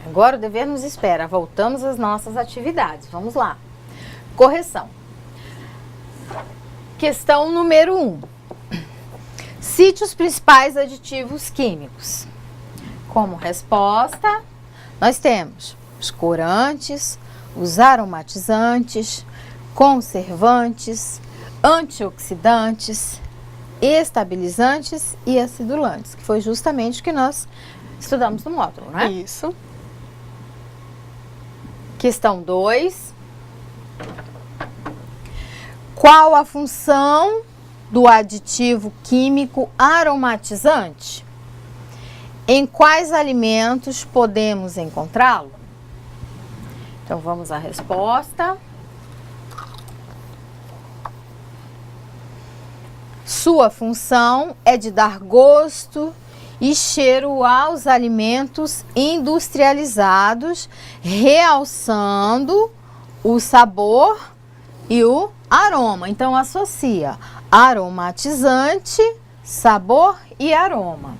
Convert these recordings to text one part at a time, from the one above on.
Agora o dever nos espera. Voltamos às nossas atividades. Vamos lá. Correção. Questão número 1. Cite os principais aditivos químicos. Como resposta, nós temos os corantes, os aromatizantes, conservantes, antioxidantes, estabilizantes e acidulantes, que foi justamente o que nós estudamos no módulo, não é? Isso. Questão 2. Qual a função do aditivo químico aromatizante? Em quais alimentos podemos encontrá-lo? Então vamos à resposta. Sua função é de dar gosto e cheiro aos alimentos industrializados, realçando o sabor e o aroma. Então associa aromatizante, sabor e aroma.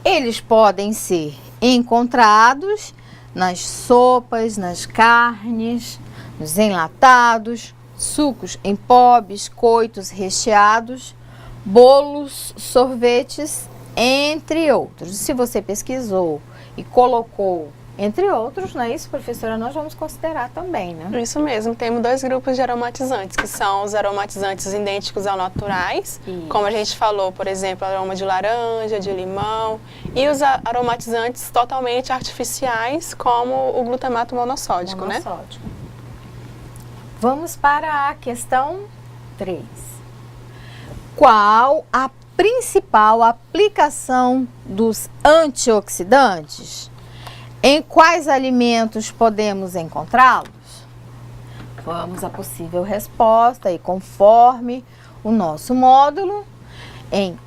Eles podem ser encontrados nas sopas, nas carnes, nos enlatados, sucos em pó, biscoitos recheados, bolos, sorvetes, entre outros. Se você pesquisou e colocou entre outros, não é isso, professora? Nós vamos considerar também, né? Isso mesmo. Temos 2 grupos de aromatizantes, que são os aromatizantes idênticos ao naturais, Isso. como a gente falou, por exemplo, aroma de laranja, de limão, e os aromatizantes totalmente artificiais, como o glutamato monossódico, né? Vamos para a questão 3. Qual a principal aplicação dos antioxidantes? Em quais alimentos podemos encontrá-los? Vamos à possível resposta e conforme o nosso módulo, em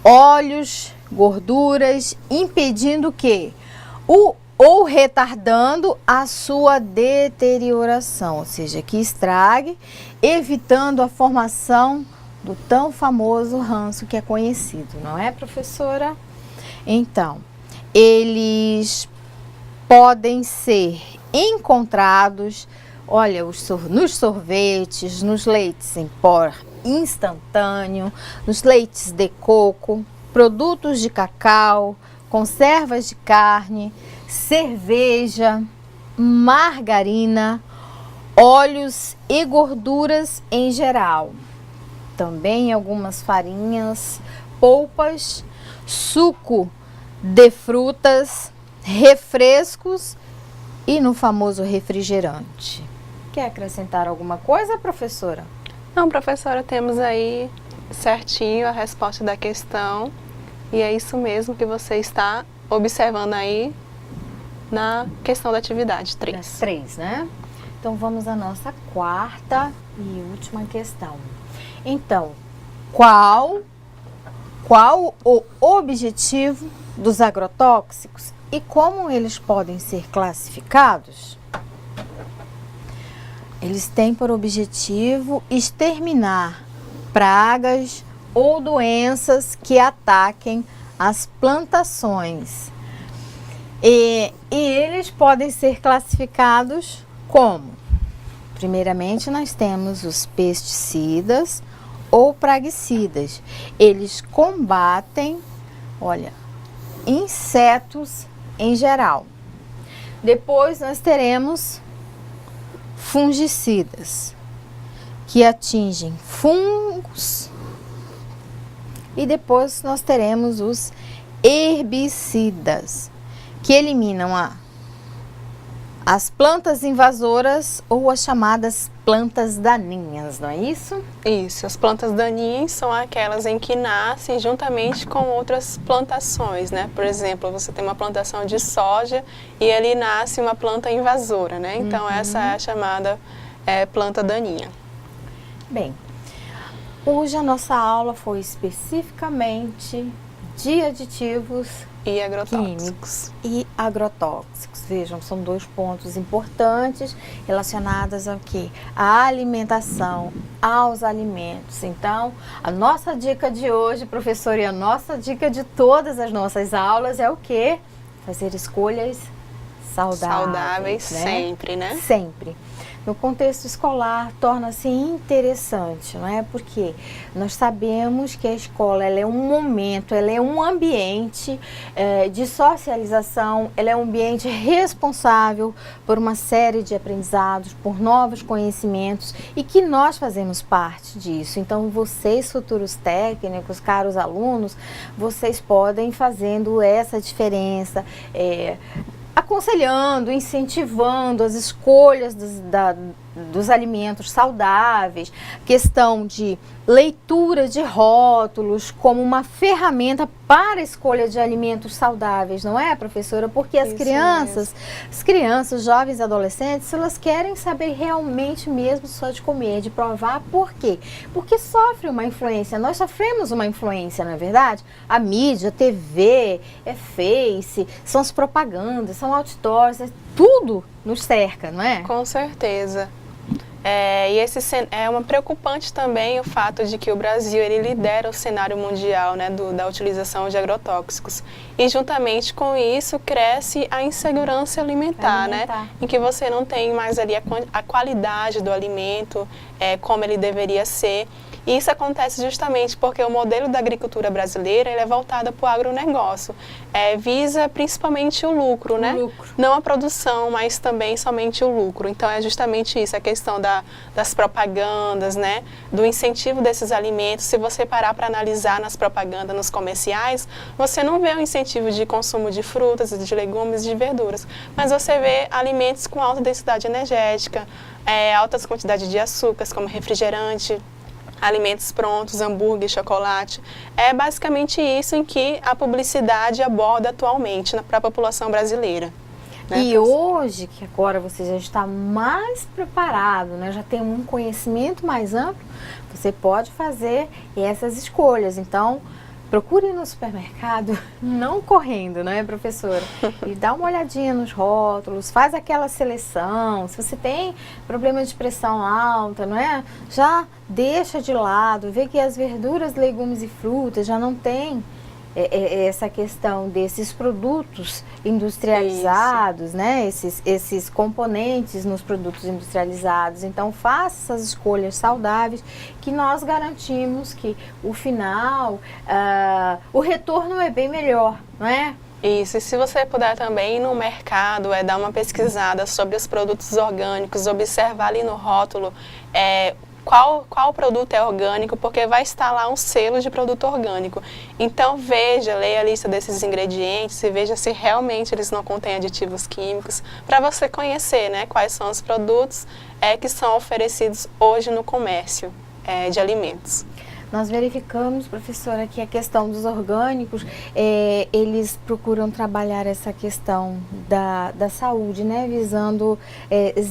óleos, gorduras, impedindo que ou retardando a sua deterioração, ou seja, que estrague, evitando a formação do tão famoso ranço que é conhecido, não é, professora? Então, eles podem ser encontrados, olha, nos sorvetes, nos leites em pó instantâneo, nos leites de coco, produtos de cacau, conservas de carne, cerveja, margarina, óleos e gorduras em geral. Também algumas farinhas, polpas, suco de frutas, refrescos e no famoso refrigerante. Quer acrescentar alguma coisa, professora? Não, professora, temos aí certinho a resposta da questão e é isso mesmo que você está observando aí na questão da atividade 3. Das 3, né? Então vamos à nossa quarta e última questão. Então, qual o objetivo dos agrotóxicos e como eles podem ser classificados? Eles têm por objetivo exterminar pragas ou doenças que ataquem as plantações. E eles podem ser classificados como? Primeiramente, nós temos os pesticidas ou praguicidas. Eles combatem, olha, insetos em geral. Depois nós teremos fungicidas, que atingem fungos. E depois nós teremos os herbicidas, que eliminam as plantas invasoras ou as chamadas plantas daninhas, não é isso? Isso, as plantas daninhas são aquelas em que nascem juntamente com outras plantações, né? Por exemplo, você tem uma plantação de soja e ali nasce uma planta invasora, né? Então essa é a chamada planta daninha. Bem, hoje a nossa aula foi especificamente de aditivos e agrotóxicos. E agrotóxicos. Vejam, são 2 pontos importantes relacionados ao quê? À alimentação, aos alimentos. Então, a nossa dica de hoje, professor, e a nossa dica de todas as nossas aulas é o quê? Fazer escolhas saudáveis, né? sempre, né? Sempre. No contexto escolar, torna-se interessante, não é? Porque nós sabemos que a escola ela é um momento, ela é um ambiente de socialização, ela é um ambiente responsável por uma série de aprendizados, por novos conhecimentos e que nós fazemos parte disso. Então, vocês, futuros técnicos, caros alunos, vocês podem ir fazendo essa diferença, aconselhando, incentivando as escolhas dos alimentos saudáveis, questão de leitura de rótulos como uma ferramenta para a escolha de alimentos saudáveis, não é, professora? Porque as crianças, jovens e adolescentes, elas querem saber realmente mesmo só de comer, de provar. Por quê? Porque sofre uma influência, nós sofremos uma influência, não é verdade? A mídia, a TV, Face, são as propagandas, são outdoors, tudo nos cerca, não é? Com certeza. E é uma preocupante também o fato de que o Brasil ele lidera o cenário mundial, né, da utilização de agrotóxicos. E juntamente com isso cresce a insegurança alimentar, né, em que você não tem mais ali a qualidade do alimento, como ele deveria ser. E isso acontece justamente porque o modelo da agricultura brasileira ele é voltado para o agronegócio. Visa principalmente o lucro, né? Não a produção, mas também somente o lucro. Então é justamente isso, a questão das propagandas, né? Do incentivo desses alimentos. Se você parar para analisar nas propagandas, nos comerciais, você não vê o incentivo de consumo de frutas, de legumes, de verduras. Mas você vê alimentos com alta densidade energética, altas quantidades de açúcares, como refrigerante, alimentos prontos, hambúrguer, chocolate. É basicamente isso em que a publicidade aborda atualmente para a população brasileira. Né? E hoje, que agora você já está mais preparado, né? Já tem um conhecimento mais amplo, você pode fazer essas escolhas. Então, procure no supermercado, não correndo, não é, professora? E dá uma olhadinha nos rótulos, faz aquela seleção. Se você tem problema de pressão alta, não é? Já deixa de lado, vê que as verduras, legumes e frutas já não tem essa questão desses produtos industrializados, isso, né? Esses componentes nos produtos industrializados. Então, faça essas escolhas saudáveis que nós garantimos que o final, o retorno é bem melhor, não é? Isso, e se você puder também ir no mercado, dar uma pesquisada sobre os produtos orgânicos, observar ali no rótulo qual produto é orgânico, porque vai estar lá um selo de produto orgânico. Então leia a lista desses ingredientes e veja se realmente eles não contêm aditivos químicos, para você conhecer, né, quais são os produtos que são oferecidos hoje no comércio de alimentos. Nós verificamos, professora, que a questão dos orgânicos, eles procuram trabalhar essa questão da saúde, né? Visando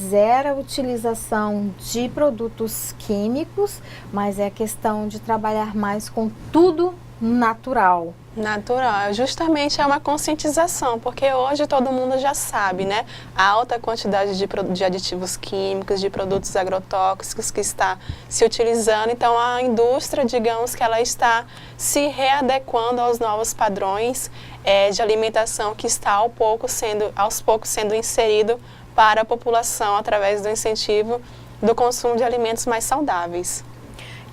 zero utilização de produtos químicos, mas é a questão de trabalhar mais com tudo natural. Natural, justamente é uma conscientização, porque hoje todo mundo já sabe, né? A alta quantidade de aditivos químicos, de produtos agrotóxicos que está se utilizando. Então, a indústria, digamos que ela está se readequando aos novos padrões de alimentação que está aos poucos sendo inserido para a população através do incentivo do consumo de alimentos mais saudáveis.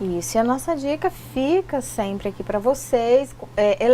Isso, e a nossa dica fica sempre aqui para vocês,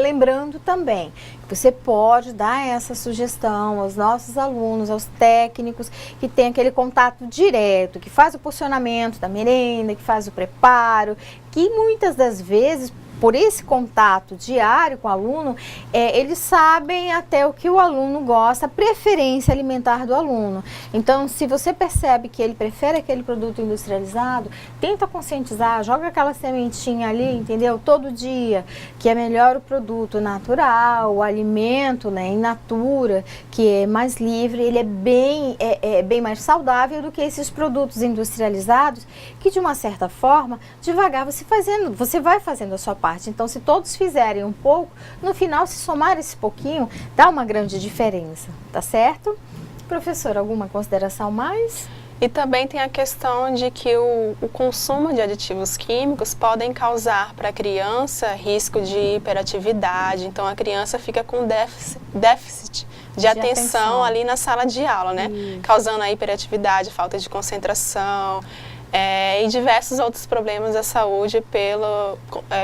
lembrando também que você pode dar essa sugestão aos nossos alunos, aos técnicos que tem aquele contato direto, que faz o porcionamento da merenda, que faz o preparo, que muitas das vezes, por esse contato diário com o aluno, eles sabem até o que o aluno gosta, a preferência alimentar do aluno. Então, se você percebe que ele prefere aquele produto industrializado, tenta conscientizar, joga aquela sementinha ali, entendeu? Todo dia, que é melhor o produto natural, o alimento, né, in natura, que é mais livre, ele é bem mais saudável do que esses produtos industrializados, que de uma certa forma, devagar você vai fazendo a sua parte. Então, se todos fizerem um pouco, no final, se somar esse pouquinho, dá uma grande diferença, tá certo? Professor, alguma consideração mais? E também tem a questão de que o consumo de aditivos químicos podem causar para a criança risco de hiperatividade. Então, a criança fica com déficit de atenção ali na sala de aula, né? Causando a hiperatividade, falta de concentração e diversos outros problemas da saúde pelo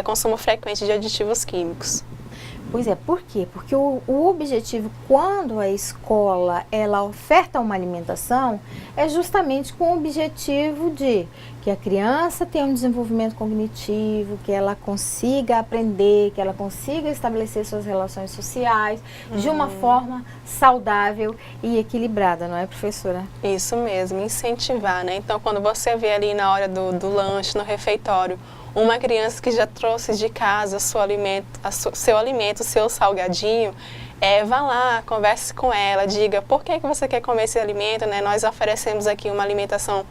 consumo frequente de aditivos químicos. Pois é, por quê? Porque o objetivo, quando a escola ela oferta uma alimentação, é justamente com o objetivo de que a criança tenha um desenvolvimento cognitivo, que ela consiga aprender, que ela consiga estabelecer suas relações sociais de uma forma saudável e equilibrada, não é, professora? Isso mesmo, incentivar, né? Então, quando você vê ali na hora do lanche, no refeitório, uma criança que já trouxe de casa seu alimento, seu salgadinho, vá lá, converse com ela, diga por que você quer comer esse alimento, né? Nós oferecemos aqui uma alimentação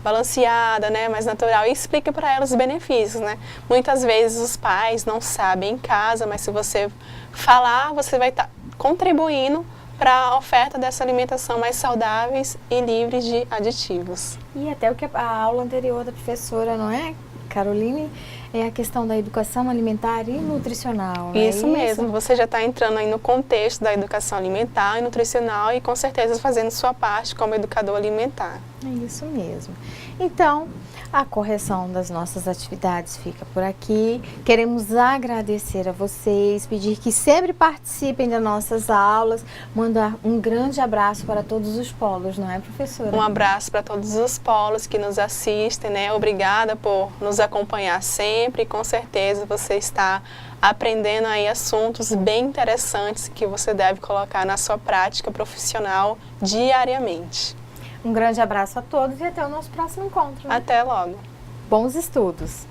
balanceada, né, mais natural, e explique para ela os benefícios, né? Muitas vezes os pais não sabem em casa, mas se você falar, você vai estar contribuindo para a oferta dessa alimentação mais saudáveis e livres de aditivos. E até o que a aula anterior da professora, não é, Caroline, é a questão da educação alimentar e nutricional. Isso mesmo, você já está entrando aí no contexto da educação alimentar e nutricional e com certeza fazendo sua parte como educador alimentar. É isso mesmo. Então, a correção das nossas atividades fica por aqui. Queremos agradecer a vocês, pedir que sempre participem das nossas aulas, mandar um grande abraço para todos os polos, não é, professora? Um abraço para todos os polos que nos assistem, né? Obrigada por nos acompanhar sempre e com certeza você está aprendendo aí assuntos bem interessantes que você deve colocar na sua prática profissional diariamente. Um grande abraço a todos e até o nosso próximo encontro. Né? Até logo. Bons estudos!